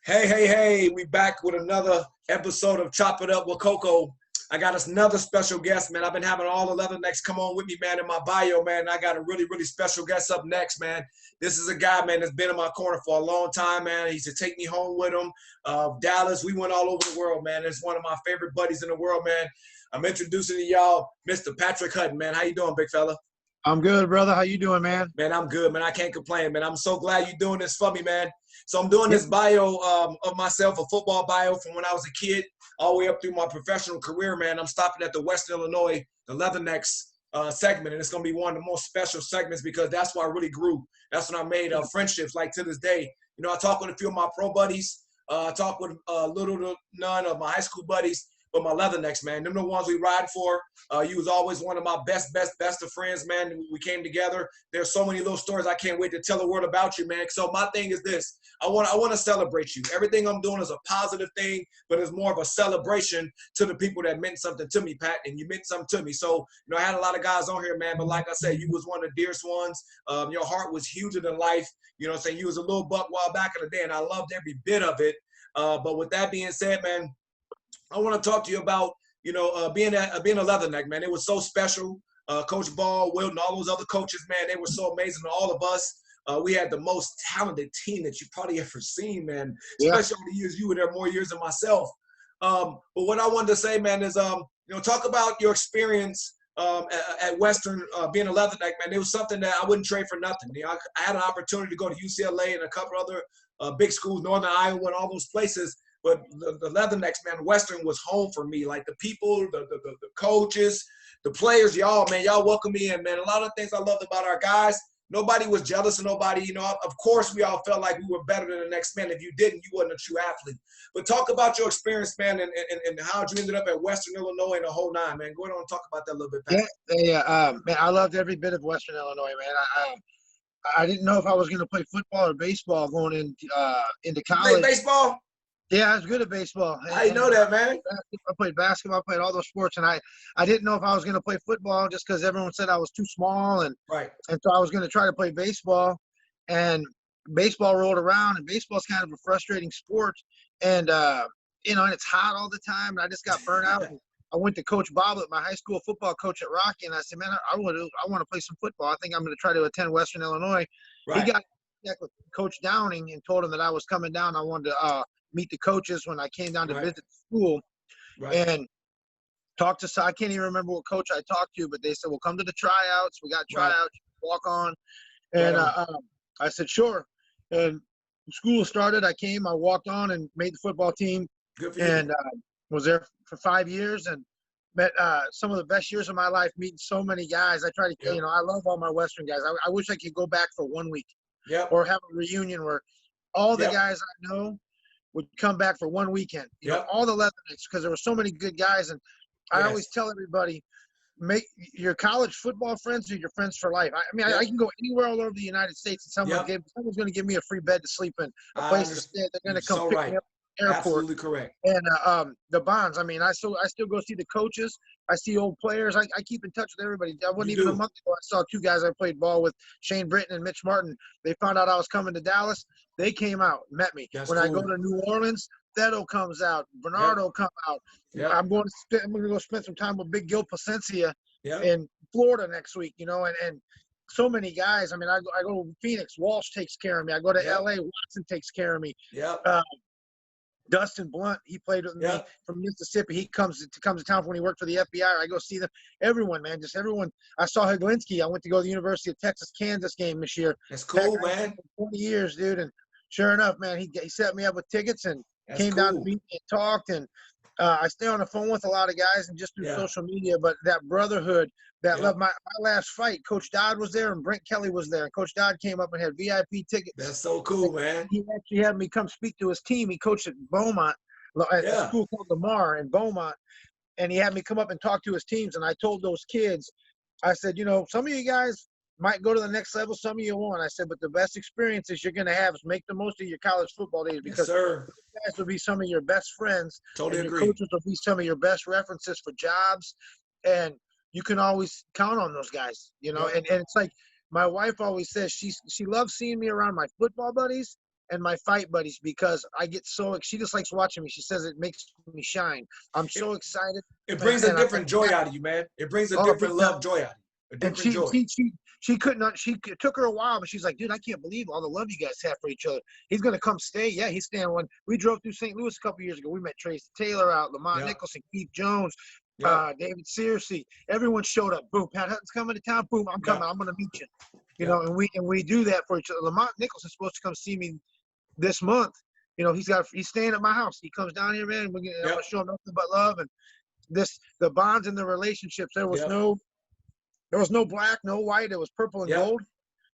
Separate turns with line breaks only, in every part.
Hey, we back with another episode of Chop It Up with Coco. I got us another special guest, man. I've been having all the Leathernecks come on with me, man, in my bio, man. I got a really special guest up next, man. This is a guy, man, that's been in my corner for a long time, man. He used to take me home with him. Dallas, we went all over the world, man. It's one of my favorite buddies in the world, man. I'm introducing to y'all Mr. Patrick Hutton, man. How you doing, big fella?
I'm good, brother. How you doing, man?
Man, I'm good, man. I can't complain, man. I'm so glad you're doing this for me, man. So I'm doing
Yep.
this bio of myself, a football bio from when I was a kid all the way up through my professional career, man. I'm stopping at the Western Illinois, the Leathernecks segment, and it's going to be one of the most special segments because that's where I really grew. That's when I made friendships, like to this day. You know, I talk with a few of my pro buddies. I talk with little to none of my high school buddies. But my Leathernecks, man, them the ones we ride for. You was always one of my best of friends, man. We came together. There's so many little stories I can't wait to tell the world about you, man. So my thing is this: I want to celebrate you. Everything I'm doing is a positive thing, but it's more of a celebration to the people that meant something to me, Pat, and you meant something to me. So you know, I had a lot of guys on here, man. But like I said, you was one of the dearest ones. Your heart was huger than life. You know what I'm saying? You was a little buck while back in the day, and I loved every bit of it. But with that being said, man, I want to talk to you about, you know, being a Leatherneck, man. It was so special. Coach Ball, Wilton, all those other coaches, man, they were so amazing to all of us. We had the most talented team that you probably ever seen, man,
Yeah.
especially over the years. You were there more years than myself. But what I wanted to say, man, is, you know, talk about your experience at Western, being a Leatherneck, man. It was something that I wouldn't trade for nothing. You know, I had an opportunity to go to UCLA and a couple other big schools, Northern Iowa and all those places. But the Leathernecks, man, Western was home for me. Like the people, the coaches, the players, y'all, man, y'all welcome me in, man. A lot of things I loved about our guys. Nobody was jealous of nobody. You know, of course, we all felt like we were better than the next man. If you didn't, you wasn't a true athlete. But talk about your experience, man, and how you ended up at Western Illinois and the whole nine, man. Go ahead and talk about that a little bit, Pat.
Yeah. Man, I loved every bit of Western Illinois, man. I didn't know if I was going to play football or baseball going into
You play
college.
baseball?
Yeah, I was good at baseball.
I know that, man.
I played basketball, I played all those sports, and I didn't know if I was going to play football just because everyone said I was too small, and
Right.
so I was going to try to play baseball, and baseball rolled around, and baseball's kind of a frustrating sport, and you know, and it's hot all the time, and I just got burnt out. And I went to Coach Boblett, my high school football coach at Rocky, and I said, man, I want to play some football. I think I'm going to try to attend Western Illinois.
Right.
He got in contact with Coach Downing and told him that I was coming down. I wanted to meet the coaches when I came down to visit school, and talked to. I can't even remember what coach I talked to, but they said, "Well, come to the tryouts. We got tryouts. Walk on." And I said, "Sure." And school started. I came. I walked on and made the football team.
Good for you.
And was there for 5 years and met some of the best years of my life. Meeting so many guys. I try to, you know, I love all my Western guys. I wish I could go back for 1 week, or have a reunion where all the guys I know would come back for 1 weekend. You know, all the Leathernecks, because there were so many good guys. And I always tell everybody, make your college football friends are your friends for life. I mean, I can go anywhere all over the United States, and someone's going to give me a free bed to sleep in, a place to stay. They're going to come pick me up at the airport.
Absolutely correct.
And the bonds. I mean, I still go see the coaches. I see old players. I keep in touch with everybody. I wasn't even a month ago. I saw two guys I played ball with, Shane Britton and Mitch Martin. They found out I was coming to Dallas. They came out, met me. When I go to New Orleans, Thedo comes out. Bernardo come out. I'm going to go spend some time with Big Gil Placencia in Florida next week. You know, and so many guys. I mean, I go to Phoenix. Walsh takes care of me. I go to L.A. Watson takes care of me. Dustin Blunt, he played with me from Mississippi. He comes to town when he worked for the FBI. I go see them. Everyone, man, just everyone. I saw Heglinski. I went to go to the University of Texas Kansas game this year.
That's cool, man.
20 years, dude. And sure enough, man, he set me up with tickets and came down to meet me and talked. And I stay on the phone with a lot of guys and just through social media. But that brotherhood, that love. My last fight, Coach Dodd was there and Brent Kelly was there. And Coach Dodd came up and had VIP tickets.
That's so cool, man.
He actually had me come speak to his team. He coached at Beaumont, at a school called Lamar in Beaumont. And he had me come up and talk to his teams. And I told those kids, I said, you know, some of you guys might go to the next level, some of you won't. I said, but the best experiences you're going to have is make the most of your college football days, because those guys will be some of your best friends.
Totally
and
agree.
Your coaches will be some of your best references for jobs. And you can always count on those guys, you know. And it's like my wife always says she loves seeing me around my football buddies, and my fight buddies because I get so, she just likes watching me. She says it makes me shine. I'm so excited.
It brings a
and
different joy out of you, man. It brings a different love, joy out of you. A
and
different joy.
she could not, it took her a while, but she's like, dude, I can't believe all the love you guys have for each other. He's going to come stay. Yeah, he's staying. When we drove through St. Louis a couple years ago, we met Tracy Taylor out, Lamont Nicholson, Keith Jones, David Searcy. Everyone showed up. Boom, Pat Hutton's coming to town. Boom, I'm coming. I'm going to meet you. You know, and we do that for each other. Lamont Nicholson's supposed to come see me this month. You know, he's staying at my house. He comes down here, man. I'm gonna show him nothing but love, and the bonds and the relationships. There was no black, no white. It was purple and gold.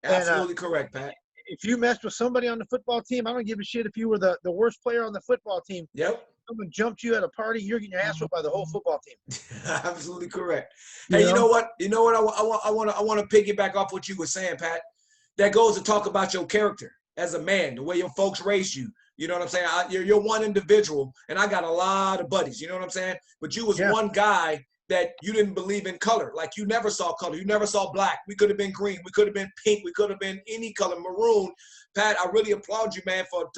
Absolutely correct, Pat.
If you messed with somebody on the football team, I don't give a shit if you were the worst player on the football team.
Yep.
Someone jumped you at a party, you're getting your ass whooped by the whole football team.
Absolutely correct. Hey, you know what? I want to piggyback off what you were saying, Pat. That goes to talk about your character as a man, the way your folks raised you. You know what I'm saying? You're one individual, and I got a lot of buddies. You know what I'm saying? But you was one guy that you didn't believe in color. Like, you never saw color. You never saw black. We could have been green. We could have been pink. We could have been any color, maroon. Pat, I really applaud you, man, for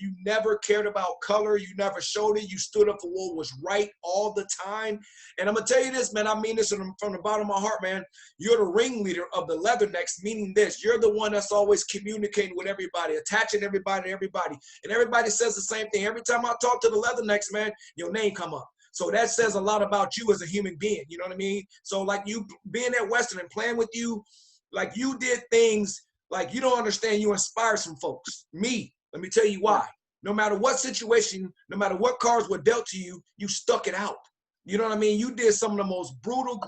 you never cared about color. You never showed it. You stood up for what was right all the time. And I'm going to tell you this, man. I mean this from the bottom of my heart, man. You're the ringleader of the Leathernecks, meaning this. You're the one that's always communicating with everybody, attaching everybody to everybody. And everybody says the same thing. Every time I talk to the Leathernecks, man, your name come up. So that says a lot about you as a human being. You know what I mean? So, like, you being at Western and playing with you, like, you did things like you don't understand. You inspire some folks. Me, let me tell you why. No matter what situation, no matter what cards were dealt to you, you stuck it out. You know what I mean? You did some of the most brutal,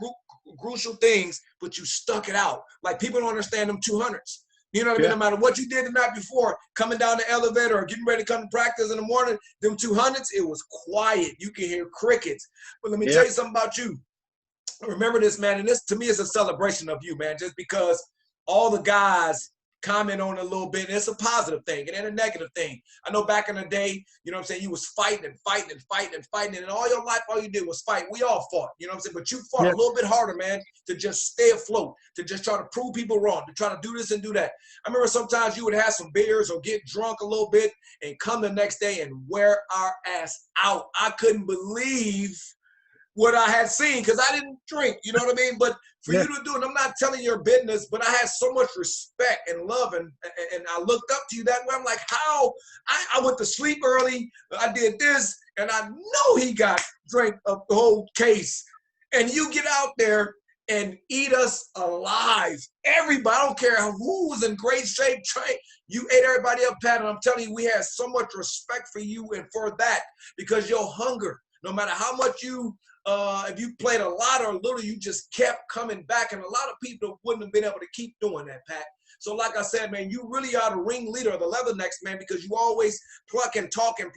crucial things, but you stuck it out. Like, people don't understand them 200s. You know what I mean? No matter what you did the night before, coming down the elevator or getting ready to come to practice in the morning, them 200s, it was quiet. You can hear crickets. But let me tell you something about you. Remember this, man, and this to me is a celebration of you, man, just because all the guys comment on it a little bit. And it's a positive thing. It ain't a negative thing. I know back in the day, you know what I'm saying, you was fighting and fighting and fighting and fighting. And all your life, all you did was fight. We all fought, you know what I'm saying? But you fought a little bit harder, man, to just stay afloat, to just try to prove people wrong, to try to do this and do that. I remember sometimes you would have some beers or get drunk a little bit and come the next day and wear our ass out. I couldn't believe what I had seen because I didn't drink, you know what I mean? But for you to do it, I'm not telling your business, but I had so much respect and love, and I looked up to you that way. I'm like, how? I went to sleep early, I did this, and I know he drank the whole case. And you get out there and eat us alive. Everybody, I don't care who was in great shape, you ate everybody up, Pat, and I'm telling you, we had so much respect for you and for that because your hunger, no matter how much you if you played a lot or a little, you just kept coming back. And a lot of people wouldn't have been able to keep doing that, Pat. So like I said, man, you really are the ringleader of the Leathernecks, man, because you always pluck and talk and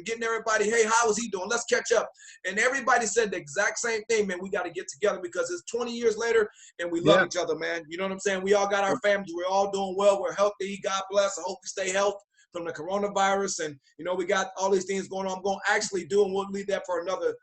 getting everybody, hey, how is he doing? Let's catch up. And everybody said the exact same thing, man. We got to get together because it's 20 years later and we love each other, man. You know what I'm saying? We all got our families. We're all doing well. We're healthy. God bless. I hope we stay healthy from the coronavirus. And, you know, we got all these things going on. I'm going to actually do, and we'll leave that for another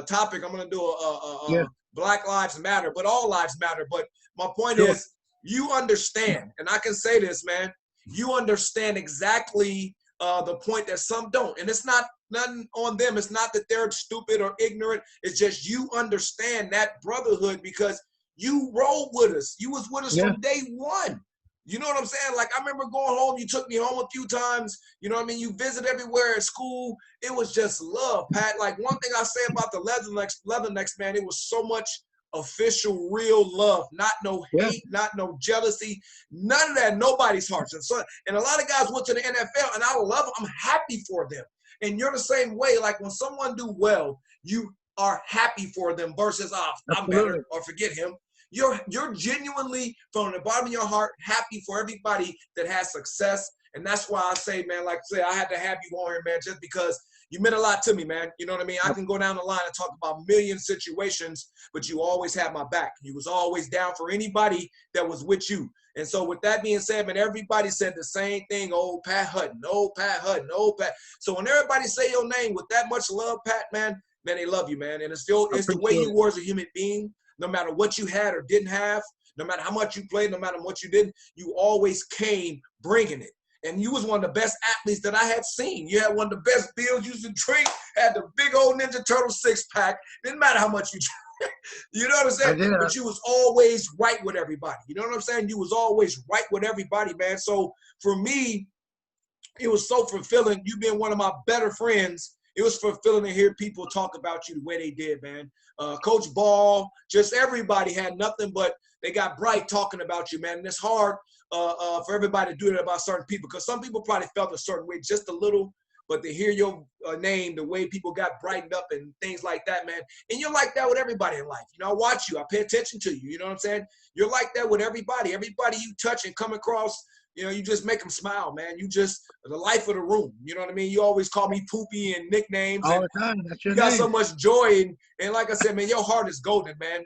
topic. I'm going to do a Black Lives Matter, but all lives matter. But my point is, you understand, and I can say this, man, you understand exactly the point that some don't. And it's not nothing on them. It's not that they're stupid or ignorant. It's just you understand that brotherhood because you rolled with us. You was with us from day one. You know what I'm saying? Like, I remember going home. You took me home a few times. You know what I mean? You visit everywhere at school. It was just love, Pat. Like, one thing I say about the Leathernecks, man, it was so much official, real love. Not no hate, not no jealousy, none of that. Nobody's hearts. And a lot of guys went to the NFL, and I love them. I'm happy for them. And you're the same way. Like, when someone do well, you are happy for them versus, I'm better, or forget him. You're genuinely, from the bottom of your heart, happy for everybody that has success. And that's why I say, man, like I say, I had to have you on here, man, just because you meant a lot to me, man. You know what I mean? I can go down the line and talk about a million situations, but you always had my back. You was always down for anybody that was with you. And so with that being said, man, everybody said the same thing, old Pat Hutton, old Pat Hutton, old Pat. So when everybody say your name with that much love, Pat, man, they love you, man. And it's the way you were as a human being. No matter what you had or didn't have, no matter how much you played, no matter what you didn't, you always came bringing it. And you was one of the best athletes that I had seen. You had one of the best builds. You used to drink, had the big old Ninja Turtle six-pack. Didn't matter how much you drank. You know what I'm saying? But you was always right with everybody. You know what I'm saying? You was always right with everybody, man. So for me, it was so fulfilling. You being one of my better friends, it was fulfilling to hear people talk about you the way they did, man. Coach Ball, just everybody had nothing but they got bright talking about you, man. And it's hard for everybody to do that about certain people because some people probably felt a certain way just a little, but to hear your name, the way people got brightened up and things like that, man. And you're like that with everybody in life. You know, I watch you. I pay attention to you. You know what I'm saying? You're like that with everybody. Everybody you touch and come across, you know, you just make them smile, man. You just the life of the room. You know what I mean? You always call me Poopy and nicknames.
All the time. That's your
name. You got
name.
so much joy. And like I said, man, your heart is golden, man.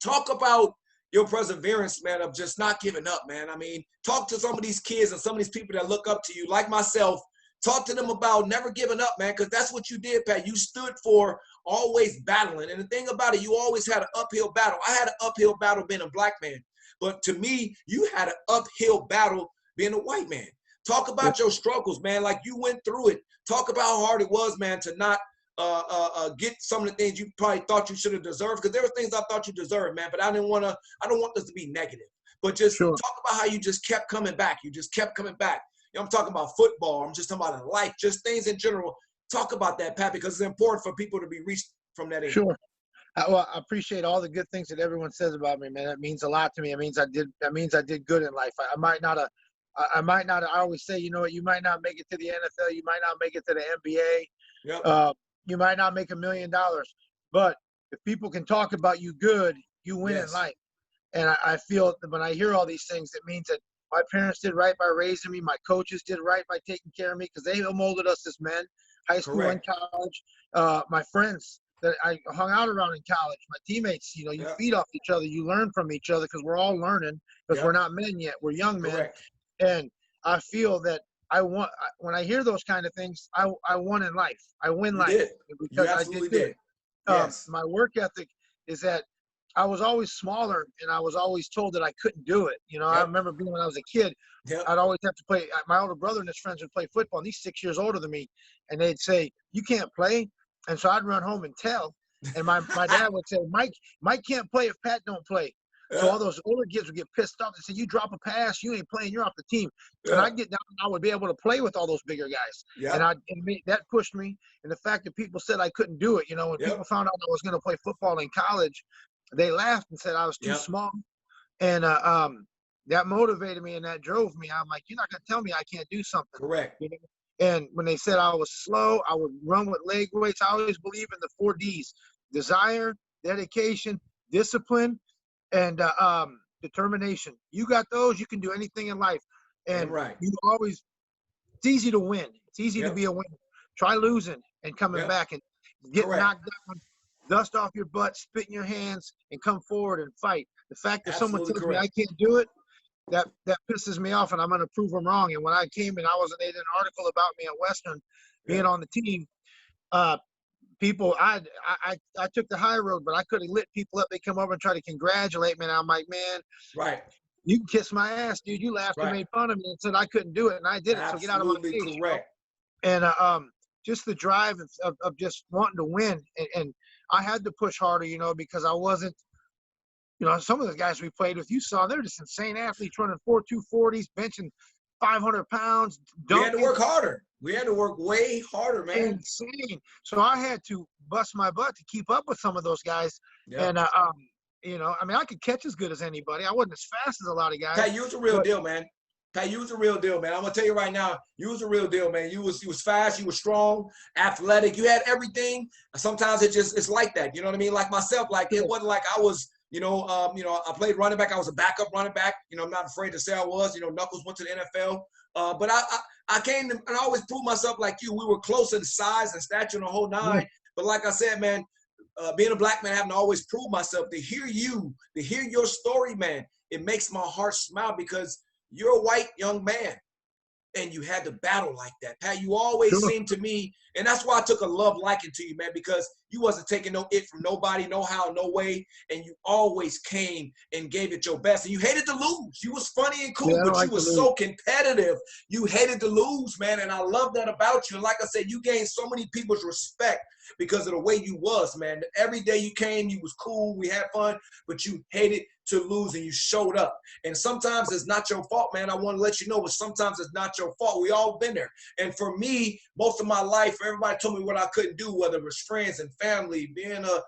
Talk about your perseverance, man, of just not giving up, man. I mean, talk to some of these kids and some of these people that look up to you, like myself. Talk to them about never giving up, man, because that's what you did, Pat. You stood for always battling. And the thing about it, you always had an uphill battle. I had an uphill battle being a black man. But to me, you had an uphill battle being a white man. Talk about your struggles, man, like you went through it. Talk about how hard it was, man, to not get some of the things you probably thought you should have deserved. Because there were things I thought you deserved, man, but I don't want this to be negative. But just talk about how you just kept coming back. You just kept coming back. You know, I'm talking about football. I'm just talking about life, just things in general. Talk about that, Pat, because it's important for people to be reached from that end.
Sure. Well, I appreciate all the good things that everyone says about me, man. That means a lot to me. It means I did good in life. I might not I always say, you know what, you might not make it to the NFL, you might not make it to the NBA.
Yep.
You might not make $1 million, but if people can talk about you good, you win in life. And I feel that when I hear all these things, it means that my parents did right by raising me. My coaches did right by taking care of me because they molded us as men, high school and college. My friends that I hung out around in college, my teammates, you know, you feed off each other, you learn from each other because we're all learning because we're not men yet, we're young men. And I feel that when I hear those kind of things, I won in life. I win life because I did good. My work ethic is that I was always smaller and I was always told that I couldn't do it. You know, I remember being when I was a kid, I'd always have to play. My older brother and his friends would play football, and he's 6 years older than me. And they'd say, "You can't play." And so I'd run home and tell. And my dad would say, Mike can't play if Pat don't play. So all those older kids would get pissed off and say, "You drop a pass, you ain't playing, you're off the team." And I'd get down and I would be able to play with all those bigger guys. And that pushed me. And the fact that people said I couldn't do it, you know, when people found out I was going to play football in college, they laughed and said I was too small. And that motivated me and that drove me. I'm like, you're not going to tell me I can't do something.
Correct.
You know? And when they said I was slow, I would run with leg weights. I always believe in the 4 Ds: desire, dedication, discipline, and determination. You got those, you can do anything in life. And it's easy to win. It's easy to be a winner. Try losing and coming back and get knocked down, dust off your butt, spit in your hands, and come forward and fight. The fact that someone tells me I can't do it, that pisses me off, and I'm going to prove them wrong. And when I came and they did an article about me at Western being on the team, people, I took the high road, but I could have lit people up. They come over and try to congratulate me, and I'm like, man, you can kiss my ass, dude. You laughed and made fun of me and said I couldn't do it, and I did it. So get out of my face. You know? And just the drive of just wanting to win, and I had to push harder, you know, because I wasn't. You know, some of the guys we played with, you saw, they're just insane athletes running 4.240s, benching 500 pounds. Dunking.
We had to work harder. We had to work way harder, man.
Insane. So I had to bust my butt to keep up with some of those guys. And, you know, I mean, I could catch as good as anybody. I wasn't as fast as a lot of guys.
Pat, you was a real deal, man. Pat, you was a real deal, man. I'm going to tell you right now, you was a real deal, man. You was fast, you was strong, athletic. You had everything. Sometimes it's like that. You know what I mean? Like myself, like it wasn't like I was – you know, I played running back. I was a backup running back. You know, I'm not afraid to say I was. You know, Knuckles went to the NFL. But I came to, and I always proved myself like you. We were close in size and stature and the whole nine. But like I said, man, being a black man, having to always prove myself, to hear your story, man, it makes my heart smile because you're a white young man. and you had to battle like that. Pat, you always seemed to me, and that's why I took a love liking to you, man, because you wasn't taking no it from nobody, no how, no way, and you always came and gave it your best. And you hated to lose. You was funny and cool, but you was so competitive. You hated to lose, man, and I love that about you. And like I said, you gained so many people's respect because of the way you was, man. Every day you came, you was cool, we had fun, but you hated to lose and you showed up. And sometimes it's not your fault, man. I want to let you know, but sometimes it's not your fault. We all been there. And for me, most of my life, everybody told me what I couldn't do, whether it was friends and family, being a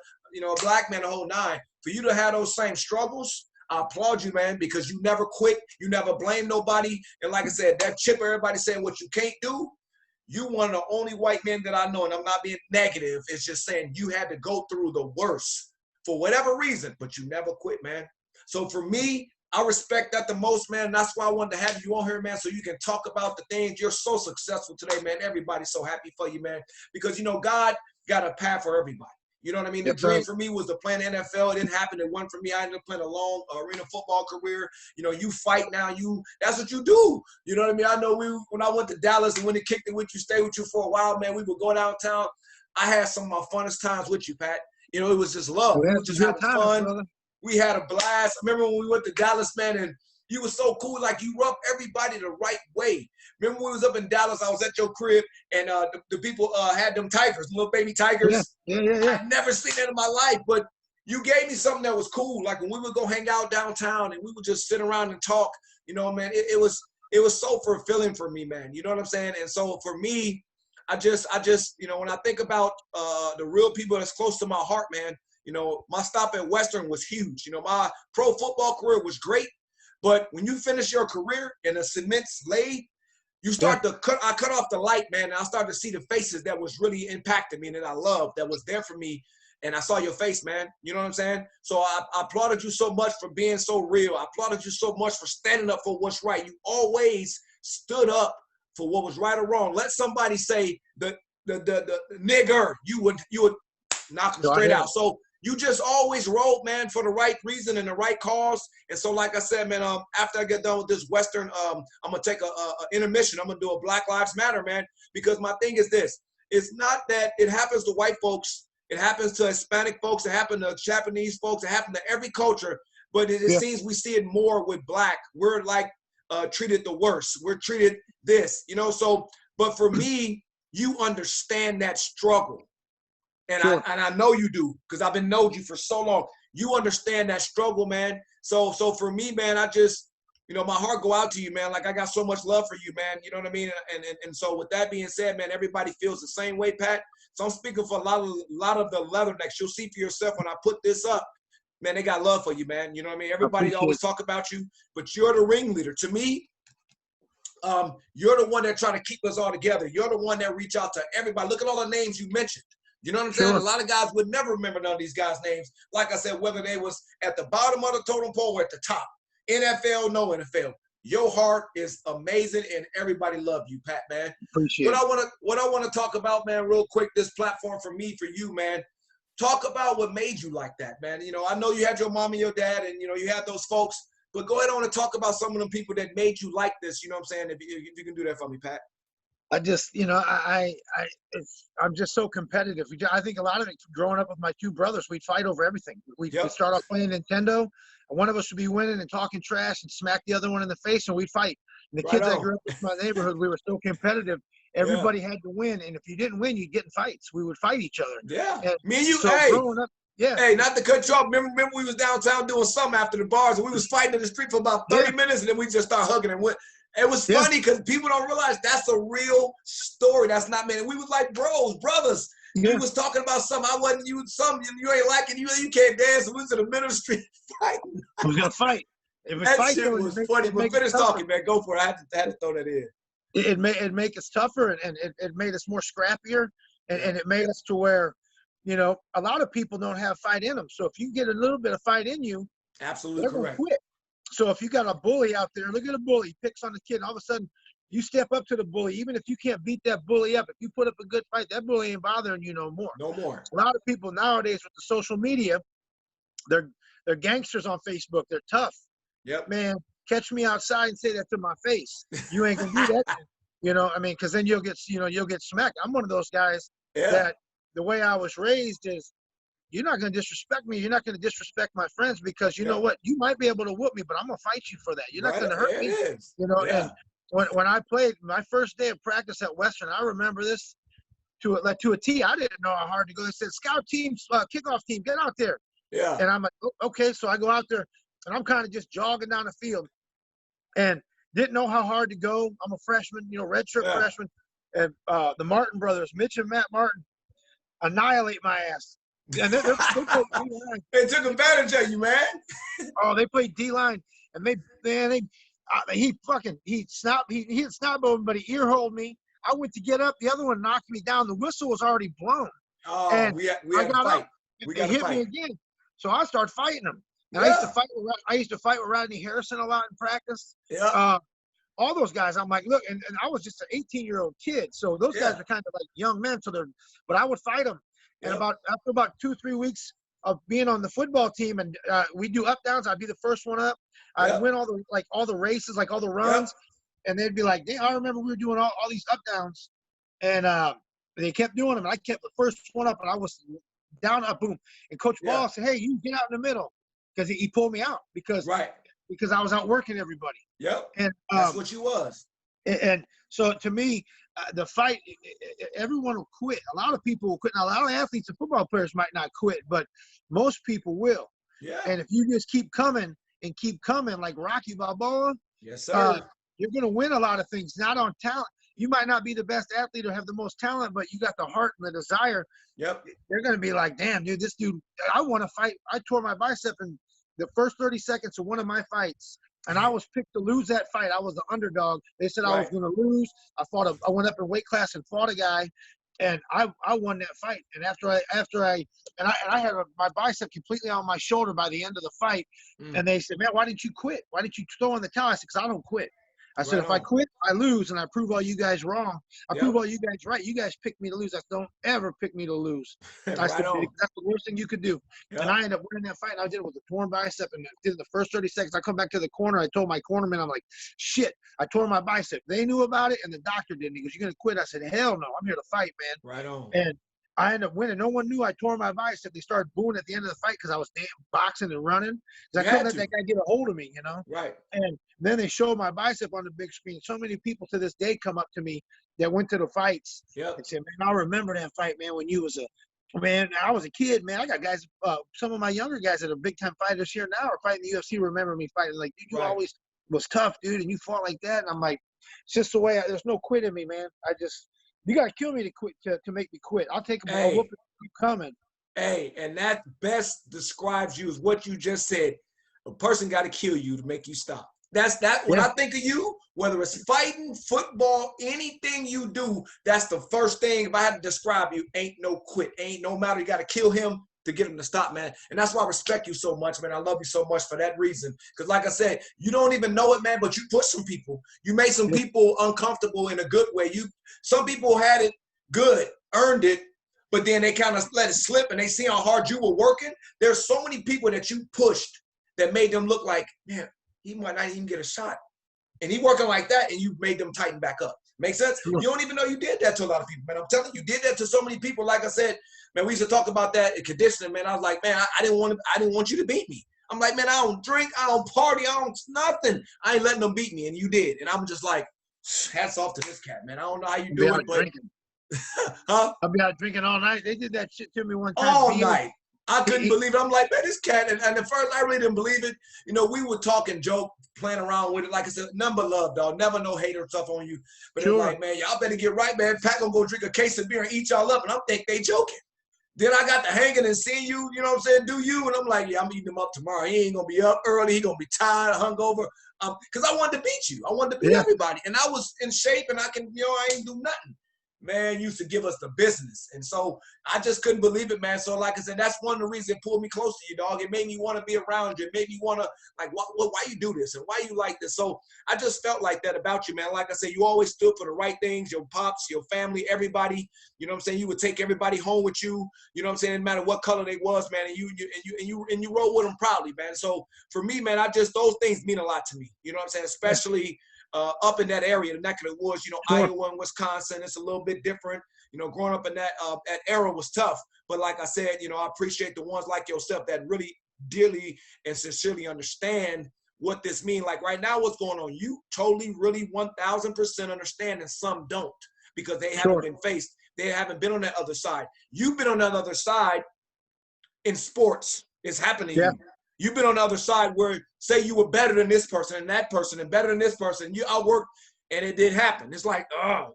black man, the whole nine. For you to have those same struggles, I applaud you, man, because you never quit. You never blame nobody. And like I said, that chip, everybody saying what you can't do, you one of the only white men that I know, and I'm not being negative, it's just saying you had to go through the worst for whatever reason, but you never quit, man. So for me, I respect that the most, man. And that's why I wanted to have you on here, man, so you can talk about the things. You're so successful today, man. Everybody's so happy for you, man, because, God got a path for everybody. You know what I mean? The dream for me was to play in the NFL. It didn't happen. It wasn't for me. I ended up playing a long arena football career. You fight now. That's what you do. You know what I mean? I know when I went to Dallas and when it kicked it with you, stayed with you for a while, man, we would go downtown. I had some of my funnest times with you, Pat. It was just love. We were just having fun. Brother. We had a blast. I remember when we went to Dallas, man, and you were so cool. Like, you rubbed everybody the right way. Remember when we was up in Dallas, I was at your crib, and the people had them tigers, little baby tigers. Yeah. I'd never seen that in my life, but you gave me something that was cool. Like, when we would go hang out downtown, and we would just sit around and talk, man, it was so fulfilling for me, man. You know what I'm saying? And so for me, I just when I think about the real people that's close to my heart, man, my stop at Western was huge. My pro football career was great. But when you finish your career and the cement's laid, you start to I cut off the light, man, and I started to see the faces that was really impacting me and that I loved, that was there for me. And I saw your face, man. You know what I'm saying? So I applauded you so much for being so real. I applauded you so much for standing up for what's right. You always stood up for what was right or wrong. Let somebody say the nigger, you would knock them straight out. So you just always rode, man, for the right reason and the right cause. And so, like I said, man, after I get done with this Western, I'm going to take a intermission. I'm going to do a Black Lives Matter, man, because my thing is this. It's not that it happens to white folks. It happens to Hispanic folks. It happens to Japanese folks. It happens to every culture. But it seems we see it more with Black. We're like treated the worst. We're treated this, So, but for me, you understand that struggle. And I know you do, because I've been knowing you for so long. You understand that struggle, man. So for me, man, I just, my heart go out to you, man. Like, I got so much love for you, man. You know what I mean? And so with that being said, man, everybody feels the same way, Pat. So I'm speaking for a lot of the Leathernecks. You'll see for yourself when I put this up, man, they got love for you, man. You know what I mean? Everybody always talk about you, but you're the ringleader. To me, you're the one that try to keep us all together. You're the one that reach out to everybody. Look at all the names you mentioned. You know what I'm saying? A lot of guys would never remember none of these guys' names. Like I said, whether they was at the bottom of the totem pole or at the top. NFL, no NFL. Your heart is amazing, and everybody love you, Pat, man.
Appreciate it.
What I want to talk about, man, real quick, this platform for me, for you, man. Talk about what made you like that, man. I know you had your mom and your dad, and, you had those folks. But go ahead on and talk about some of them people that made you like this. You know what I'm saying? If you can do that for me, Pat.
I just, I'm just so competitive. I think a lot of it, growing up with my two brothers, we'd fight over everything. We'd start off playing Nintendo, and one of us would be winning and talking trash and smack the other one in the face, and we'd fight. And the kids I grew up with in my neighborhood, we were so competitive. Everybody had to win, and if you didn't win, you'd get in fights. We would fight each other.
Yeah. Me and you,
so growing up,
Hey, not to cut you off. Remember we was downtown doing something after the bars, and we was fighting in the street for about 30 minutes, and then we just started hugging and went. It was funny because people don't realize that's a real story. That's not, man. We was like brothers. We was talking about something. I wasn't, you ain't liking, you can't dance. And we was in the middle of the street fighting.
We was going to fight.
That shit was funny. But finish talking, man. Go for it. I had to throw that in.
It made us tougher, and it made us more scrappier, and it made us to where, a lot of people don't have fight in them. So if you get a little bit of fight in you,
absolutely correct.
Quit. So if you got a bully out there, look at a bully, he picks on the kid, and all of a sudden you step up to the bully. Even if you can't beat that bully up, if you put up a good fight, that bully ain't bothering you no more.
No more.
A lot of people nowadays with the social media, they're gangsters on Facebook. They're tough.
Yep.
Man, catch me outside and say that to my face. You ain't gonna do that. You know, I mean, because then you'll get smacked. I'm one of those guys that the way I was raised is, you're not going to disrespect me. You're not going to disrespect my friends, because you know what? You might be able to whoop me, but I'm going to fight you for that. You're not going to hurt me. You know, and when I played my first day of practice at Western, I remember this to a T. I didn't know how hard to go. They said, scout team, kickoff team, get out there. Yeah. And I'm like, okay. So I go out there, and I'm kind of just jogging down the field, and didn't know how hard to go. I'm a freshman, you know, redshirt freshman. And the Martin brothers, Mitch and Matt Martin, annihilate my ass. And they
took advantage of you, man.
Oh, they played D-line, and he hit snap over, but he ear-holed me. I went to get up. The other one knocked me down. The whistle was already blown.
Oh, and we had to fight.
They hit me again. So I started fighting them. And I used to fight with Rodney Harrison a lot in practice. Yeah. All those guys, I'm like, look, and I was just an 18-year-old kid. So those guys are kind of like young men. But I would fight them. And after about 2-3 weeks of being on the football team, and we do up downs, I'd be the first one up. I'd win all the races, like all the runs, and they'd be like, "Dang, I remember we were doing all these up downs," and they kept doing them. And I kept the first one up, and I was down, up, boom. And Coach Ball said, "Hey, you get out in the middle," because he pulled me out because I was out working everybody. Yep, and
that's what you was.
And so to me, the fight, everyone will quit. A lot of people will quit. Now, a lot of athletes and football players might not quit, but most people will. Yeah. And if you just keep coming like Rocky Balboa,
yes, sir,
you're going to win a lot of things, not on talent. You might not be the best athlete or have the most talent, but you got the heart and the desire.
Yep.
They're going to be like, damn, dude, this dude, I want to fight. I tore my bicep in the first 30 seconds of one of my fights. And I was picked to lose that fight. I was the underdog. They said I was going to lose. I went up in weight class and fought a guy, and I won that fight. And after I had my bicep completely on my shoulder by the end of the fight. And they said, "Man, why didn't you quit? Why didn't you throw in the towel?" I said, "Because I don't quit." I said, if I quit, I lose, and I prove all you guys wrong. I prove all you guys right. You guys pick me to lose. I said, don't ever pick me to lose. I said, that's the worst thing you could do. And I ended up winning that fight. And I did it with a torn bicep, and I did it the first 30 seconds. I come back to the corner. I told my cornerman, I'm like, shit, I tore my bicep. They knew about it, and the doctor didn't. He goes, you're going to quit? I said, hell no. I'm here to fight, man.
Right on.
And I ended up winning. No one knew I tore my bicep. They started booing at the end of the fight because I was boxing and running. Because I couldn't let that guy get a hold of me, you know?
Right.
And then they showed my bicep on the big screen. So many people to this day come up to me that went to the fights and said, man, I remember that fight, man, when you was I was a kid, man. I got guys, some of my younger guys that are big-time fighters here now are fighting the UFC, remember me fighting. Like, dude, you always was tough, dude, and you fought like that. And I'm like, it's just the way, there's no quit in me, man. You got to kill me to quit, to make me quit. I'll take a whooping and keep coming.
Hey, and that best describes you is what you just said. A person got to kill you to make you stop. That's when I think of you, whether it's fighting, football, anything you do, that's the first thing. If I had to describe you, ain't no quit. Ain't no matter. You got to kill him to get him to stop, man. And that's why I respect you so much, man. I love you so much for that reason. Because like I said, you don't even know it, man, but you pushed some people. You made some people uncomfortable in a good way. Some people had it good, earned it, but then they kind of let it slip and they see how hard you were working. There's so many people that you pushed that made them look like, man, he might not even get a shot. And he working like that, and you made them tighten back up. Make sense? You don't even know you did that to a lot of people, man. I'm telling you, you did that to so many people. Like I said, man, we used to talk about that in conditioning, man. I was like, man, I didn't want you to beat me. I'm like, man, I don't drink, I don't party, I don't nothing. I ain't letting them beat me, and you did. And I'm just like, hats off to this cat, man. I don't know how you do it, but
I'll be out drinking all night. They did that shit to me one time.
All night. I couldn't believe it. I'm like, man, this cat, and at first I really didn't believe it. You know, we would talk and joke, playing around with it. Like I said, number love, dog. Never no hate or stuff on you. But it's like, man, y'all better get right, man. Pat gonna go drink a case of beer and eat y'all up, and I'm think they joking. Then I got to hanging and seeing you, you know what I'm saying, do you. And I'm like, yeah, I'm eating him up tomorrow. He ain't going to be up early. He going to be tired, hungover. Because I wanted to beat you. I wanted to beat everybody. And I was in shape, and I ain't do nothing. Man used to give us the business. And so I just couldn't believe it, man. So like I said, that's one of the reasons it pulled me close to you, dog. It made me want to be around you. It made me want to, like, why you do this? And why you like this? So I just felt like that about you, man. Like I said, you always stood for the right things, your pops, your family, everybody. You know what I'm saying? You would take everybody home with you. You know what I'm saying? No matter what color they was, man. And you roll with them proudly, man. So for me, man, those things mean a lot to me. You know what I'm saying? Especially up in that area, the neck of the woods. You know,
Sure.
Iowa and Wisconsin, it's a little bit different. You know, growing up in that era was tough. But like I said, you know, I appreciate the ones like yourself that really dearly and sincerely understand what this means. Like right now, what's going on? You totally, really 1000% understand, and some don't because they haven't been faced. They haven't been on that other side. You've been on that other side in sports. It's happening to you. You've been on the other side where, say, you were better than this person and that person and better than this person. You outworked, and it didn't happen. It's like,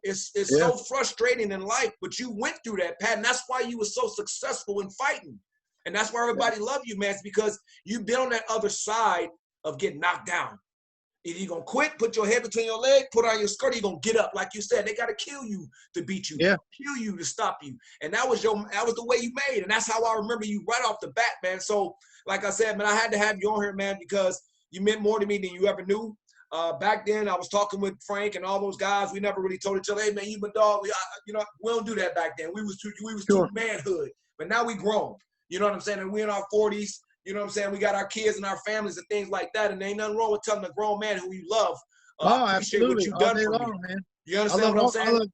it's so frustrating in life. But you went through that, Pat, and that's why you were so successful in fighting. And that's why everybody love you, man. It's because you've been on that other side of getting knocked down. Either you're going to quit, put your head between your legs, put on your skirt, you're going to get up. Like you said, they got to kill you to beat you, kill you to stop you. And that was the way you made. And that's how I remember you right off the bat, man. So, like I said, man, I had to have you on here, man, because you meant more to me than you ever knew. Back then, I was talking with Frank and all those guys. We never really told each other, hey, man, you my dog. We don't do that back then. We was too manhood. But now we grown. You know what I'm saying? And we in our 40s. You know what I'm saying? We got our kids and our families and things like that. And there ain't nothing wrong with telling a grown man who you love, I appreciate what you've done for me. Man. You understand what I'm saying?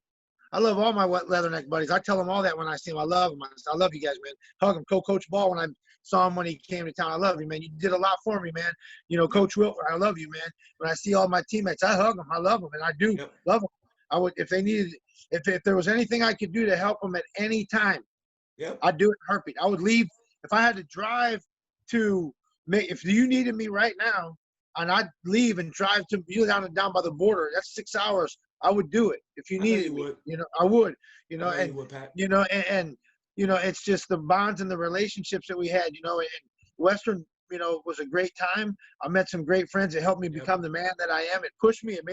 I love all my Leatherneck buddies. I tell them all that when I see them. I love them. I love you guys, man. Hug them. Coach Ball, when I saw him when he came to town, I love you, man. You did a lot for me, man. You know, Coach Wilford, I love you, man. When I see all my teammates, I hug them. I love them, and I do love them. I would, if they needed, if there was anything I could do to help them at any time, I'd do it in a heartbeat. I would leave if I had to drive to make. If you needed me right now, and I'd leave and drive to you down by the border. That's 6 hours. I would do it if you needed me. You know, I would. You know, and you know, and you know, it's just the bonds and the relationships that we had. You know, and Western, you know, was a great time. I met some great friends that helped me become the man that I am. It pushed me. It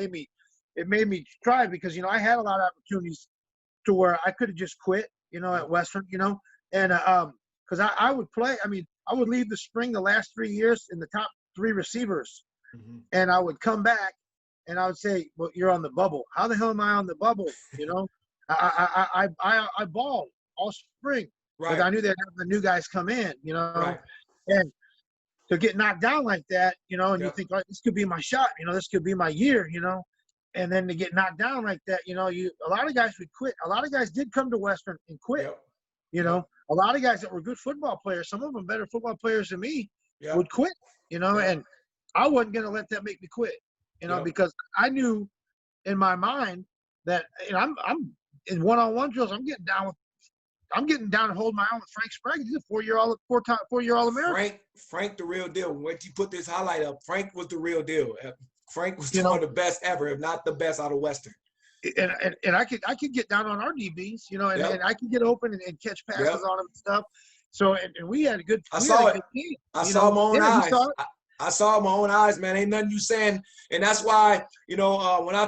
made me strive because, you know, I had a lot of opportunities to where I could have just quit, you know, at Western, you know, and because I would play. I mean, I would leave the spring the last 3 years in the top 3 receivers, and I would come back and I would say, well, you're on the bubble. How the hell am I on the bubble? You know, I balled all spring because I knew they'd have the new guys come in, you know, and to get knocked down like that, you know, and you think, this could be my shot, you know, this could be my year, you know, and then to get knocked down like that, you know, a lot of guys would quit. A lot of guys did come to Western and quit, you know, a lot of guys that were good football players, some of them better football players than me, would quit, you know, and I wasn't going to let that make me quit, you know, because I knew in my mind that, and I'm in one-on-one drills, I'm getting down and holding my own with Frank Sprague. He's a four-year All-American.
Frank, the real deal. When you put this highlight up, Frank was the real deal. Frank was one of the best ever, if not the best out of Western.
And I could get down on our DBs, you know, and I could get open and catch passes on them and stuff. So and we had a good.
I saw it. I saw my own eyes. I saw my own eyes, man. Ain't nothing you saying, and that's why, you know, when I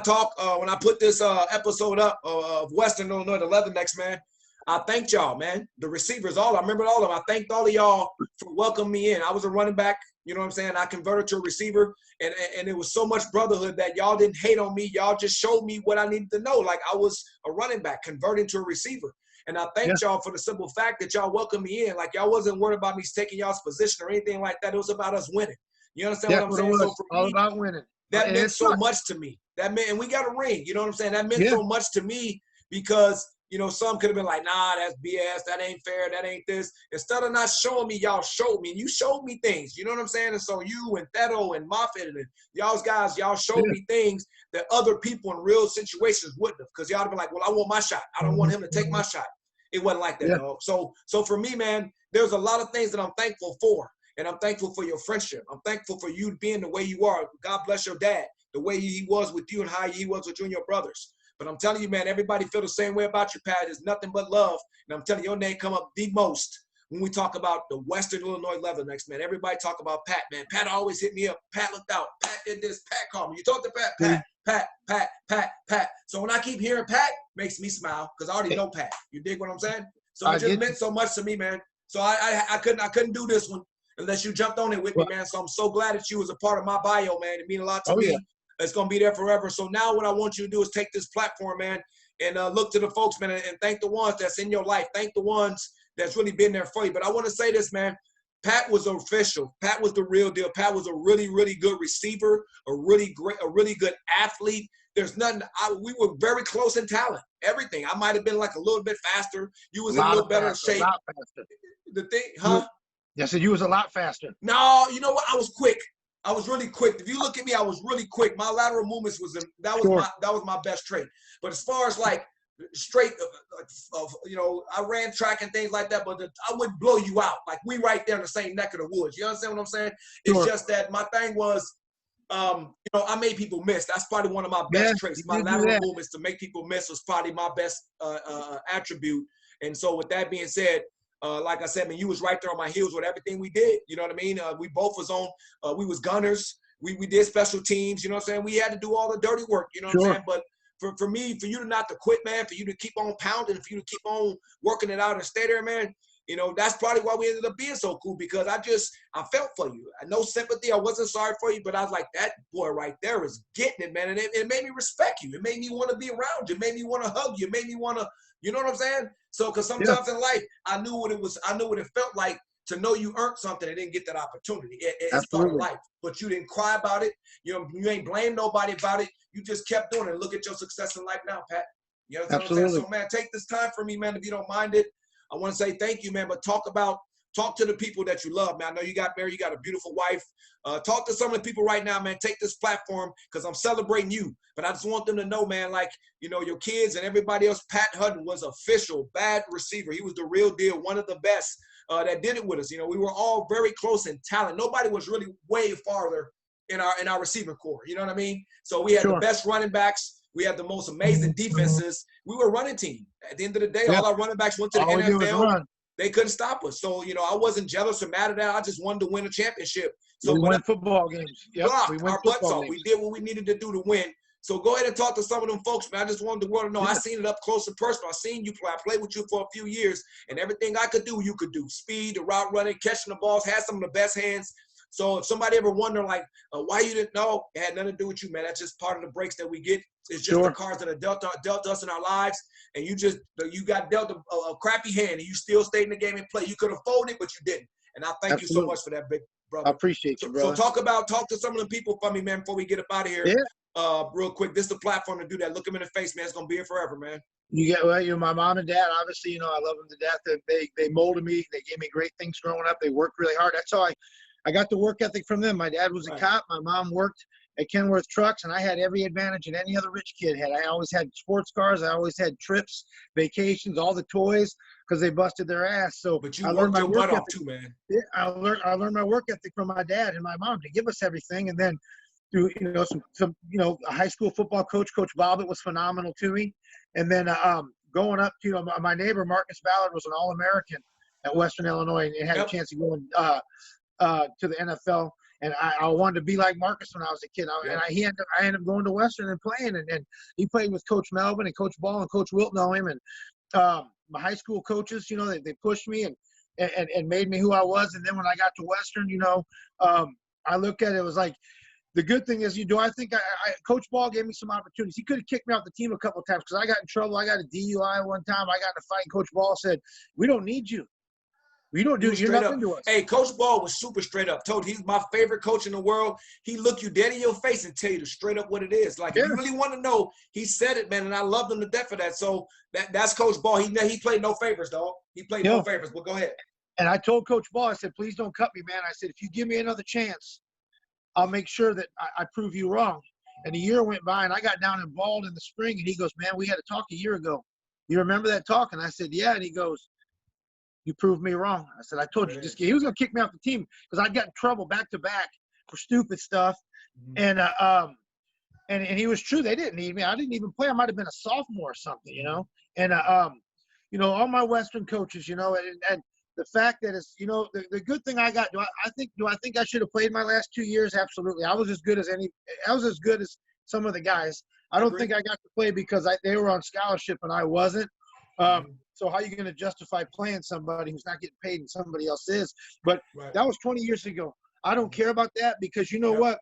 put this episode up of Western Illinois, the Leathernecks, man, I thanked y'all, man. The receivers, I remember all of them. I thanked all of y'all for welcoming me in. I was a running back, you know what I'm saying? I converted to a receiver, and it was so much brotherhood that y'all didn't hate on me. Y'all just showed me what I needed to know. Like I was a running back converting to a receiver. And I thank y'all for the simple fact that y'all welcomed me in. Like y'all wasn't worried about me taking y'all's position or anything like that. It was about us winning. You understand what I'm saying?
So for all about winning.
That meant so much to me. That meant, and we got a ring. You know what I'm saying? That meant so much to me because, you know, some could have been like, nah, that's BS. That ain't fair. That ain't this. Instead of not showing me, y'all showed me. And you showed me things. You know what I'm saying? And so you and Theto and Moffitt and y'all's guys, y'all showed me things that other people in real situations wouldn't have. Because y'all have been like, well, I want my shot. I don't want him to take my shot. It wasn't like that, dog. So for me, man, there's a lot of things that I'm thankful for. And I'm thankful for your friendship. I'm thankful for you being the way you are. God bless your dad, the way he was with you and how he was with you and your brothers. But I'm telling you, man, everybody feel the same way about you, Pat. There's nothing but love. And I'm telling you, your name come up the most when we talk about the Western Illinois Leathernecks, man. Everybody talk about Pat, man. Pat always hit me up. Pat looked out. Pat did this. Pat called me. You talk to Pat. So when I keep hearing Pat, makes me smile because I already know Pat. You dig what I'm saying? So it just meant so much to me, man. So I couldn't do this one unless you jumped on it with me, man. So I'm so glad that you was a part of my bio, man. It means a lot to me. It's going to be there forever. So now what I want you to do is take this platform, man, and look to the folks, man, and thank the ones that's in your life. Thank the ones that's really been there for you. But I want to say this, man. Pat was official. Pat was the real deal. Pat was a really, really good receiver, a really good athlete. There's nothing. We were very close in talent. Everything. I might have been like a little bit faster. You was in a little better shape.
A lot faster.
The thing, huh?
I said you was a lot faster.
No, you know what? I was quick. I was really quick. If you look at me, I was really quick. My lateral movements that was my best trait. But as far as like straight, I ran track and things like that. But I wouldn't blow you out. Like we right there in the same neck of the woods. You understand what I'm saying? It's just that my thing was, I made people miss. That's probably one of my best traits. My lateral movements to make people miss was probably my best attribute. And so with that being said, like I said, man, you was right there on my heels with everything we did. You know what I mean? We both was on, we was gunners. We did special teams. You know what I'm saying? We had to do all the dirty work. You know what I'm saying? But for me, for you to not to quit, man, for you to keep on pounding, for you to keep on working it out and stay there, man, that's probably why we ended up being so cool, because I felt for you. I no sympathy. I wasn't sorry for you, but I was like, that boy right there is getting it, man. And it made me respect you. It made me want to be around you. It made me want to hug you. It made me want to, you know what I'm saying? So, because sometimes in life, I knew what it felt like to know you earned something and didn't get that opportunity. It's part of life. But you didn't cry about it. You ain't blame nobody about it. You just kept doing it. And look at your success in life now, Pat. You know what I'm saying? So, man, take this time for me, man, if you don't mind it. I want to say thank you, man, but talk to the people that you love, man. I know you got married, you got a beautiful wife. Talk to some of the people right now, man. Take this platform because I'm celebrating you. But I just want them to know, man, like, your kids and everybody else, Pat Hutton was official, bad receiver. He was the real deal, one of the best that did it with us. We were all very close in talent. Nobody was really way farther in our receiving core. You know what I mean? So we had the best running backs. We had the most amazing defenses. We were a running team. At the end of the day, all our running backs went to the NFL. They couldn't stop us. So, I wasn't jealous or mad at that. I just wanted to win a championship. So
we won football games.
Yep, we our butts off. We did what we needed to do to win. So go ahead and talk to some of them folks, man. I just wanted the world to know. I seen it up close and personal. I seen you play. I played with you for a few years, and everything I could do, you could do. Speed, the route running, catching the balls, had some of the best hands. So if somebody ever wonder, like, why you didn't know, it had nothing to do with you, man. That's just part of the breaks that we get. It's just the cards that are dealt us in our lives, and you got dealt a crappy hand, and you still stayed in the game and played. You could have folded, but you didn't. And I thank you so much for that, big brother.
I appreciate you, brother.
So talk to some of the people for me, man, before we get up out of here. Real quick. This is the platform to do that. Look them in the face, man. It's gonna be here forever, man.
My mom and dad, obviously, I love them to death. They molded me. They gave me great things growing up. They worked really hard. That's how I got the work ethic from them. My dad was a cop. My mom worked at Kenworth Trucks, and I had every advantage that any other rich kid had. I always had sports cars. I always had trips, vacations, all the toys, because they busted their ass. So,
but you learned my work ethic too, man.
Yeah, I learned my work ethic from my dad and my mom to give us everything, and then through some a high school football coach, Coach Bobbitt, was phenomenal to me, and then going up to my neighbor Marcus Ballard was an All-American at Western Illinois and had a chance of going to the NFL. And I wanted to be like Marcus when I was a kid. I ended up going to Western and playing. And he played with Coach Melvin and Coach Ball and Coach Wilt know him. And my high school coaches, they pushed me and made me who I was. And then when I got to Western, I look at it, it was like, the good thing is, I think Coach Ball gave me some opportunities. He could have kicked me off the team a couple of times because I got in trouble. I got a DUI one time. I got in a fight. Coach Ball said, "We don't need you. You don't do nothing to us."
Hey, Coach Ball was super straight up. Told he's my favorite coach in the world. He look you dead in your face and tell you straight up what it is. Like, if you really want to know, he said it, man, and I loved him to death for that. So that's Coach Ball. He played no favors, dog. He played no favors. But go ahead.
And I told Coach Ball, I said, "Please don't cut me, man." I said, "If you give me another chance, I'll make sure that I prove you wrong." And a year went by, and I got down and balled in the spring, and he goes, "Man, we had a talk a year ago. You remember that talk?" And I said, "Yeah." And he goes, "You proved me wrong." I said, "I told you." He was going to kick me off the team because I got in trouble back to back for stupid stuff. And he was true. They didn't need me. I didn't even play. I might have been a sophomore or something, And, all my Western coaches, and the fact that it's, the good thing I got, do I think I should have played my last 2 years? Absolutely. I was as good as some of the guys. I don't think I got to play because they were on scholarship and I wasn't. So how are you going to justify playing somebody who's not getting paid and somebody else is? But that was 20 years ago. I don't care about that because what?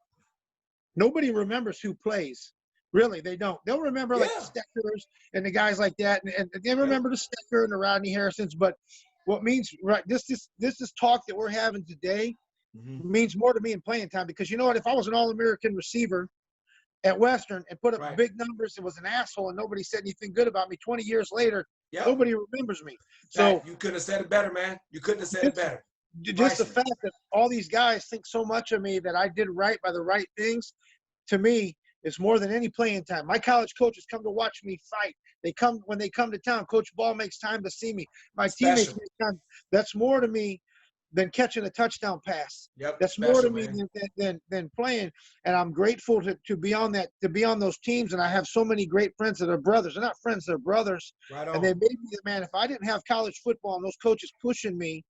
Nobody remembers who plays. Really, they don't. They'll remember like the Stecklers and the guys like that. And they remember the Stecker and the Rodney Harrisons. But what means right this is talk that we're having today means more to me in playing time, because you know what? If I was an All-American receiver at Western and put up big numbers and was an asshole and nobody said anything good about me, 20 years later, nobody remembers me. So
you couldn't have said it better, man. You couldn't have said it better.
Just the fact that all these guys think so much of me that I did right by the right things, to me, is more than any playing time. My college coaches come to watch me fight. When they come to town, Coach Ball makes time to see me. My teammates make time. That's more to me than catching a touchdown pass. That's more to me than playing. And I'm grateful to be on those teams. And I have so many great friends that are brothers. They're not friends, they're brothers.
Right on.
And they made me, man, if I didn't have college football and those coaches pushing me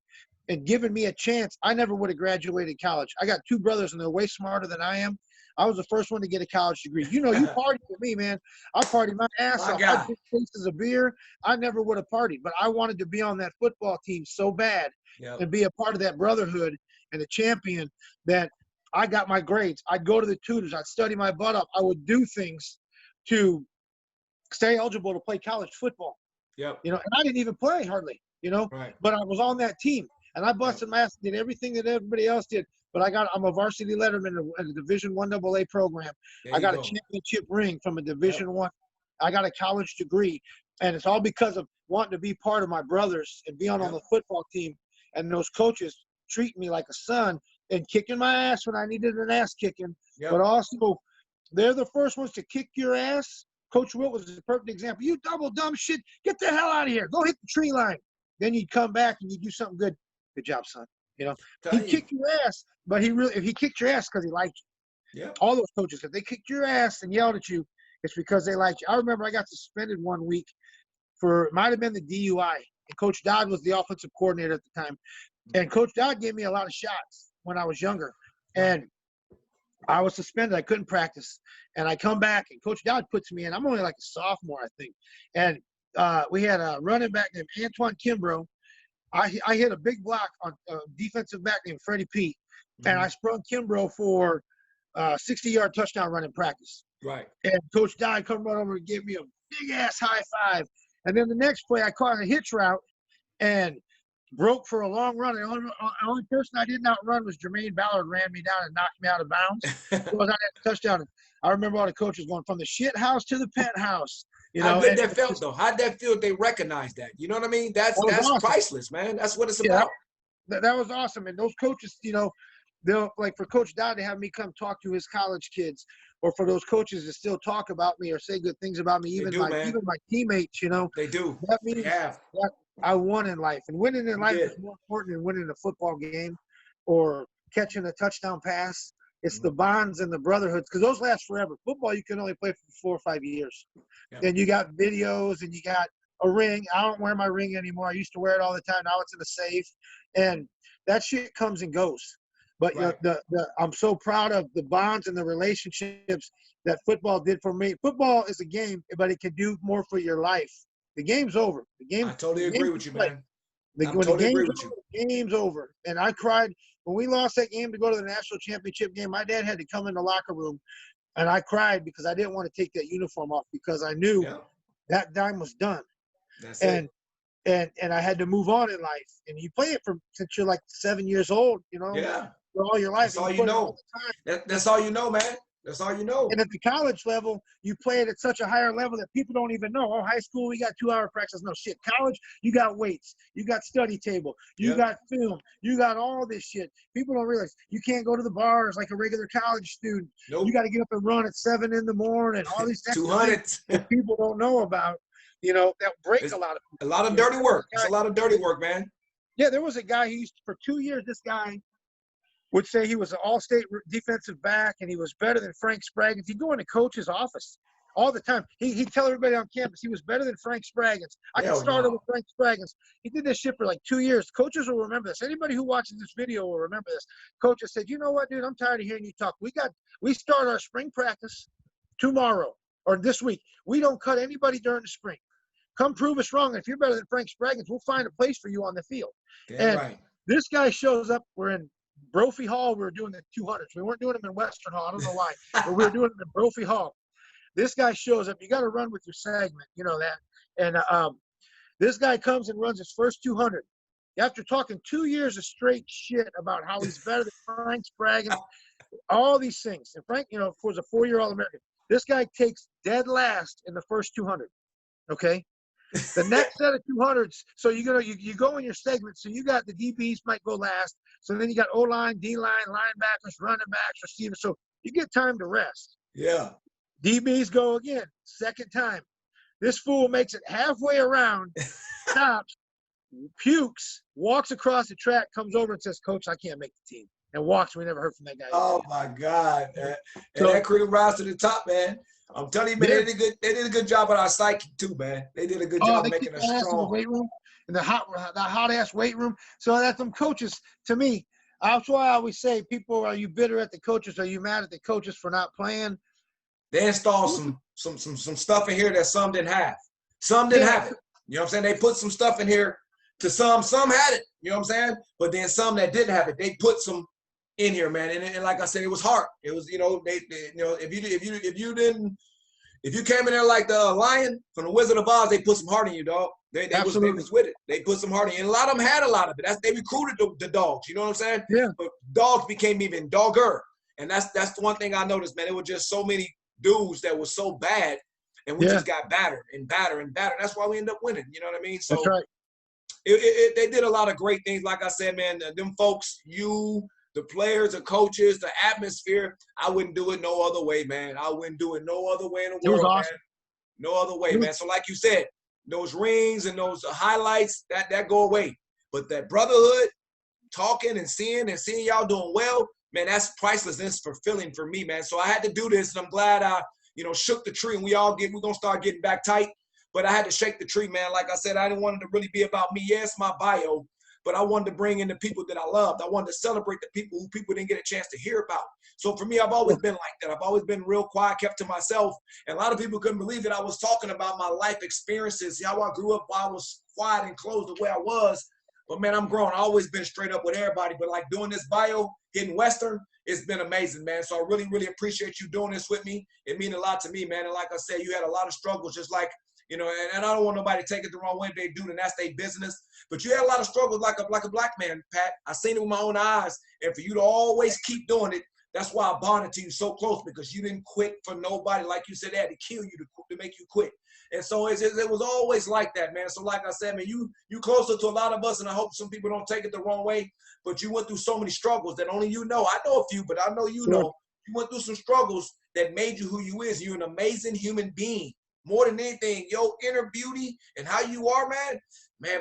and giving me a chance, I never would have graduated college. I got two brothers and they're way smarter than I am. I was the first one to get a college degree. You know, you party with me, man. I partied my ass off. I drank cases of beer. I never would have partied, but I wanted to be on that football team so bad and be a part of that brotherhood and a champion that I got my grades. I'd go to the tutors. I'd study my butt up. I would do things to stay eligible to play college football. You know, and I didn't even play hardly, you know, but I was on that team and I busted my ass and did everything that everybody else did. But I'm a varsity letterman in a Division I AA program. I got a championship ring from a Division I. I got a college degree, and it's all because of wanting to be part of my brothers and being on the football team. And those coaches treating me like a son and kicking my ass when I needed an ass kicking. But also, they're the first ones to kick your ass. Coach Wilt was a perfect example. You double dumb shit, get the hell out of here. Go hit the tree line. Then you'd come back and you'd do something good. Good job, son. You know, he'd kick your ass, but if he kicked your ass because he liked you. All those coaches, if they kicked your ass and yelled at you, it's because they liked you. I remember I got suspended one week for, it might have been the DUI. And Coach Dodd was the offensive coordinator at the time. And Coach Dodd gave me a lot of shots when I was younger. And I was suspended. I couldn't practice. And I come back, and Coach Dodd puts me in. I'm only like a sophomore, I think. And we had a running back named Antoine Kimbrough. I hit a big block on a defensive back named Freddie Pete, and I sprung Kimbrough for 60-yard touchdown run in practice. And Coach Dodd come right over and give me a big-ass high five. And then the next play, I caught a hitch route and broke for a long run. The only person I didn't outrun was Jermaine Ballard, ran me down and knocked me out of bounds. So I got a touchdown. I remember all the coaches going from the shit house to the penthouse. You know,
how good that felt, though. How'd that feel? They recognized that. You know what I mean? That's awesome. Priceless, man. That's what it's about.
That was awesome. And those coaches, you know, they'll, like, for Coach Dodd to have me come talk to his college kids, or for those coaches to still talk about me or say good things about me, even my teammates, you know.
They do.
That means that I won in life. And winning in life is more important than winning a football game or catching a touchdown pass. It's the bonds and the brotherhoods, because those last forever. Football, you can only play for 4 or 5 years. And you got videos and you got a ring. I don't wear my ring anymore. I used to wear it all the time. Now it's in a safe. And that shit comes and goes. But I'm so proud of the bonds and the relationships that football did for me. Football is a game, but it can do more for your life. The game's over.
I totally agree with you, man.
The game's over. And I cried. When we lost that game to go to the national championship game, my dad had to come in the locker room, and I cried because I didn't want to take that uniform off, because I knew that time was done. And I had to move on in life. And you play it since you're like 7 years old, you know, for all your life.
That's all you know. That's all you know, man. That's all you know.
And at the college level, you play it at such a higher level that people don't even know. Oh, high school, we got 2-hour practice. No shit. College, you got weights. You got study table. You got film. You got all this shit. People don't realize you can't go to the bars like a regular college student. You got to get up and run at 7 in the morning. All these
200
that people don't know about. You know, that breaks a lot of people.
A lot of dirty work. It's a lot of dirty work, man.
Yeah, there was a guy for 2 years, this guy would say he was an all-state defensive back and he was better than Frank Spraggins. He'd go into coach's office all the time. He'd tell everybody on campus he was better than Frank Spraggins. I can start with Frank Spraggins. He did this shit for like 2 years. Coaches will remember this. Anybody who watches this video will remember this. Coaches said, you know what, dude, I'm tired of hearing you talk. We start our spring practice tomorrow or this week. We don't cut anybody during the spring. Come prove us wrong. If you're better than Frank Spraggins, we'll find a place for you on the field. This guy shows up. We're in Brophy Hall. We were doing the 200s. We weren't doing them in Western Hall. I don't know why, but we were doing them in Brophy Hall. This guy shows up. You got to run with your segment. You know that. And this guy comes and runs his first 200. after talking 2 years of straight shit about how he's better than Frank Sprague and all these things. And Frank, was a 4-year All-American. This guy takes dead last in the first 200. Okay. The next set of 200s. So you go in your segment. So you got the DBs might go last. So then you got O-line, D-line, linebackers, running backs, receivers. So you get time to rest.
Yeah.
DBs go again, second time. This fool makes it halfway around, stops, pukes, walks across the track, comes over and says, "Coach, I can't make the team," and walks. We never heard from that guy.
Oh my God, man. And that crew rise to the top, man. I'm telling you, man, they did a good job on our psyche too, man. They did a good job making us strong.
In the weight room, in the hot ass weight room. So that them coaches, to me, that's why I always say, people, are you bitter at the coaches? Are you mad at the coaches for not playing?
They installed some stuff in here that some didn't have. Some didn't have it. You know what I'm saying? They put some stuff in here to some had it. You know what I'm saying? But then some that didn't have it, they put some in here, man. And like I said, it was hard. It was, if you came in there like the lion from the Wizard of Oz, they put some heart in you, dog. They was with it. They put some heart in you. And a lot of them had a lot of it. They recruited the dogs. You know what I'm saying?
Yeah.
But dogs became even dogger. And that's the one thing I noticed, man. It was just so many dudes that was so bad, and we just got battered and battered and battered. That's why we ended up winning. You know what I mean? So
that's right.
They did a lot of great things. Like I said, man, them folks, the players, the coaches, the atmosphere, I wouldn't do it no other way, man. I wouldn't do it no other way in the world,
awesome,
man. No other way, man. So like you said, those rings and those highlights, that go away. But that brotherhood, talking and seeing y'all doing well, man, that's priceless. It's fulfilling for me, man. So I had to do this, and I'm glad I, shook the tree, and we're going to start getting back tight. But I had to shake the tree, man. Like I said, I didn't want it to really be about me. Yes, my bio, but I wanted to bring in the people that I loved. I wanted to celebrate the people who people didn't get a chance to hear about. So for me, I've always been like that. I've always been real quiet, kept to myself. And a lot of people couldn't believe that I was talking about my life experiences, how I grew up while I was quiet and closed the way I was. But, man, I'm grown. I've always been straight up with everybody. But, like, doing this bio, hitting Western, it's been amazing, man. So I really, really appreciate you doing this with me. It means a lot to me, man. And like I said, you had a lot of struggles, just like, and I don't want nobody to take it the wrong way. If they do, then that's their business. But you had a lot of struggles like a black man, Pat. I seen it with my own eyes. And for you to always keep doing it, that's why I bonded to you so close, because you didn't quit for nobody. Like you said, they had to kill you to make you quit. And so it was always like that, man. So like I said, man, you closer to a lot of us, and I hope some people don't take it the wrong way. But you went through so many struggles that only you know. I know a few, but I know you know. You went through some struggles that made you who you is. You're an amazing human being. More than anything, your inner beauty and how you are, man,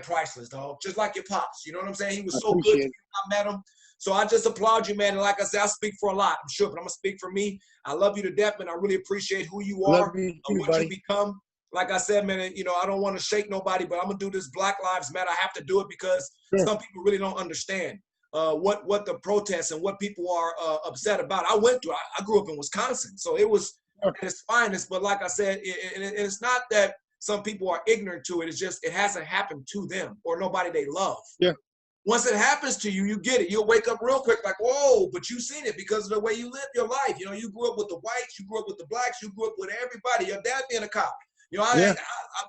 priceless, dog. Just like your pops. You know what I'm saying? He was so good to me when I met him. So I just applaud you, man. And like I said, I speak for a lot, I'm sure, but I'm going to speak for me. I love you to death, and I really appreciate who you are and what you become. Like I said, man, I don't want to shake nobody, but I'm going to do this Black Lives Matter. I have to do it because some people really don't understand what the protests and what people are upset about. I grew up in Wisconsin, so it was at its finest. But like I said, it's not that some people are ignorant to it. It's just it hasn't happened to them or nobody they love.
Yeah.
Once it happens to you, you get it. You'll wake up real quick like, whoa, but you've seen it because of the way you live your life. You grew up with the whites, you grew up with the blacks, you grew up with everybody. Your dad being a cop.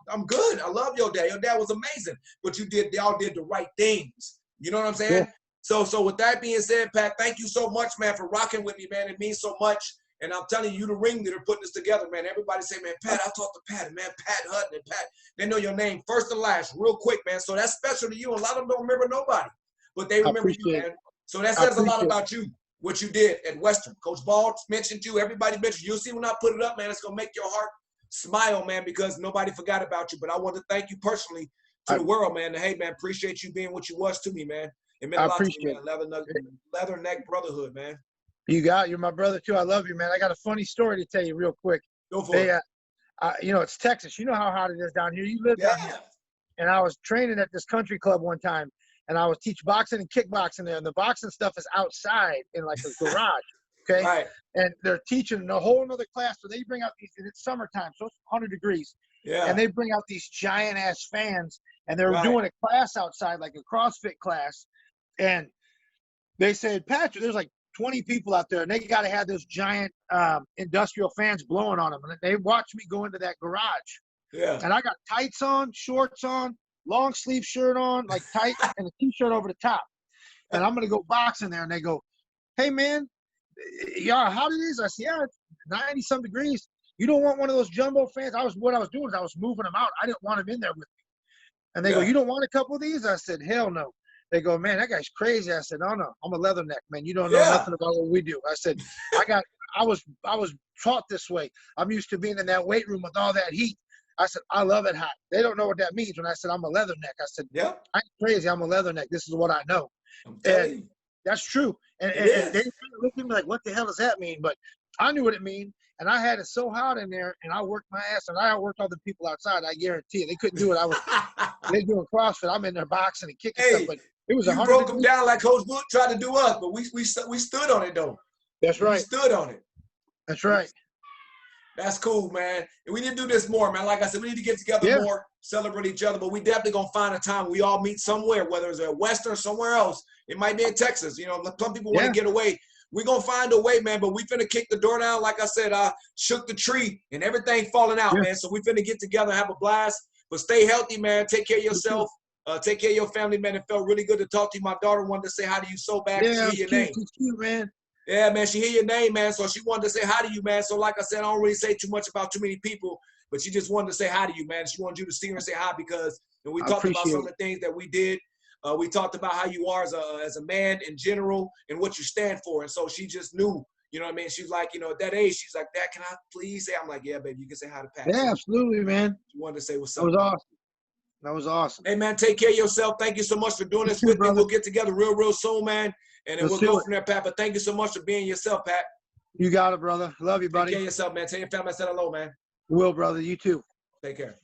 I'm good. I love your dad. Your dad was amazing. But y'all did the right things. You know what I'm saying? Yeah. So with that being said, Pat, thank you so much, man, for rocking with me, man. It means so much. And I'm telling you, the ringleader putting this together, man. Everybody say, man, Pat, I talked to Pat, man, Pat Hutton and Pat. They know your name first and last, real quick, man. So that's special to you. A lot of them don't remember nobody, but they remember you, man. So that says a lot about you, what you did at Western. Coach Ball mentioned you. Everybody mentioned you. You'll see when I put it up, man, it's going to make your heart smile, man, because nobody forgot about you. But I want to thank you personally to the world, man. Hey, man, appreciate you being what you was to me, man. It meant a lot to me, man. Leatherneck brotherhood, man.
You're my brother too. I love you, man. I got a funny story to tell you real quick.
Go for it.
It's Texas. You know how hot it is down here. You live down here. And I was training at this country club one time, and I was teaching boxing and kickboxing there. And the boxing stuff is outside in like a garage. Okay.
Right.
And they're teaching a whole nother class. So they bring out these, and it's summertime, so it's 100 degrees.
Yeah.
And they bring out these giant ass fans, and they're doing a class outside, like a CrossFit class. And they said, Patrick, there's like 20 people out there, and they got to have those giant industrial fans blowing on them. And they watched me go into that garage.
Yeah.
And I got tights on, shorts on, long sleeve shirt on, like tight, and a t-shirt over the top. And I'm gonna go boxing there, and they go, "Hey man, yeah, how it is?" I said, "Yeah, it's 90-some degrees. You don't want one of those jumbo fans?" What I was doing is I was moving them out. I didn't want them in there with me. And they go, "You don't want a couple of these?" I said, "Hell no." They go, "Man, that guy's crazy." I said, "No, no, I'm a Leatherneck, man. You don't know nothing about what we do." I said, I was taught this way. I'm used to being in that weight room with all that heat. I said, I love it hot. They don't know what that means. When I said I'm a Leatherneck, I said, I ain't crazy. I'm a Leatherneck. This is what I know. And that's true. And they looked at me like, what the hell does that mean? But I knew what it mean. And I had it so hot in there, and I worked my ass, and I outworked other people outside. I guarantee you, they couldn't do it. They doing CrossFit. I'm in there boxing and kicking stuff, but it was 100.
You broke them down like Coach Book tried to do us, but we stood on it though.
That's right.
We stood on it.
That's right.
That's cool, man. And we need to do this more, man. Like I said, we need to get together more, celebrate each other. But we definitely gonna find a time we all meet somewhere, whether it's at Western or somewhere else. It might be in Texas. You know, some people want to get away. We're gonna find a way, man. But we finna kick the door down. Like I said, I shook the tree and everything falling out, man. So we finna get together, have a blast. But stay healthy, man. Take care of yourself. Take care of your family, man. It felt really good to talk to you. My daughter wanted to say hi to you so bad.
Yeah,
to hear your name.
Cute, man.
Yeah, man, she hear your name, man, so she wanted to say hi to you, man. So like I said, I don't really say too much about too many people, but she just wanted to say hi to you, man. She wanted you to see her and say hi because we talked about some of the things that we did. We talked about how you are as a man in general and what you stand for. And so she just knew, you know what I mean? She was like, you know, at that age, she's like, Dad, can I please say? I'm like, yeah, baby, you can say hi to Pat.
Yeah, absolutely, man.
She wanted to say what's up.
That was awesome. That was awesome.
Hey, man, take care of yourself. Thank you so much for doing this with me. We'll get together real soon, man. And then we'll go from there, Pat. But thank you so much for being yourself, Pat.
You got it, brother. Love you, buddy.
Take care of yourself, man. Tell your family I said hello, man.
Will, brother. You too.
Take care.